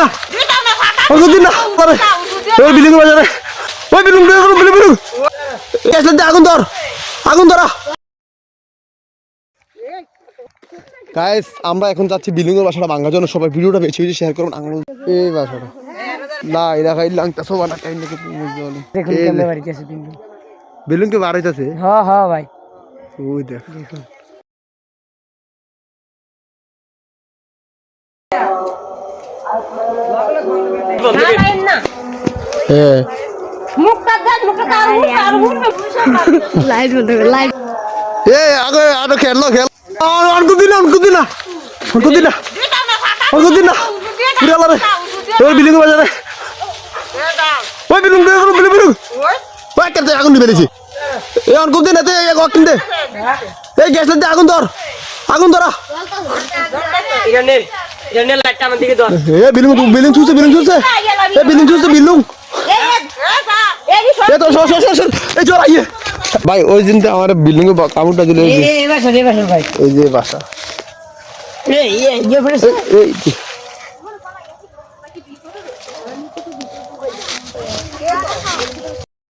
না অঙ্কুর দিন না আরে ওই বিল্ডিং বাজারে ওই বিল্ডিং বিল্ডিং গ্যাস আগুন ধর আগুন ধরা গাইস আমরা এখন যাচ্ছি বিল্ডিং এর বাসাটা ভাঙার জন্য সবাই ভিডিওটা বেশি বেশি শেয়ার করুন আঙুল এই বাসাটা না এরা খাই লাগতা সবানা কাইন দেখে বুঝলি দেখুন কেমনে বাড়ি গেছে বিল্ডিং বিল্ডিং কে বার হইতাছে হ্যাঁ হ্যাঁ ভাই ওই দেখ দেখুন না হ্যাঁ মুখটা দেখ মুখটা আর লাইট বন্ধ করে লাইট এই আগে আরো খেলো খেল অঙ্কুর দিন না পুরা লারে ওই বিল্ডিং বাজারে ওই বিল্ডিং ওই কেটে আগুন দিবেছি এই অঙ্কুর দিন এতে এক ওয়াকিং দে এই গ্যাস দে আগুন ধরা এখানে লাইটটা আমার দিকে ধর এই বিল্ডিং চুছে এই বিল্ডিং এ তো সর এই চল আইয়ে ভাই ওই দিনতে আমার বিল্ডিং এ কামুটা দিলে এই বাসা ভাই এই যে বাসা এই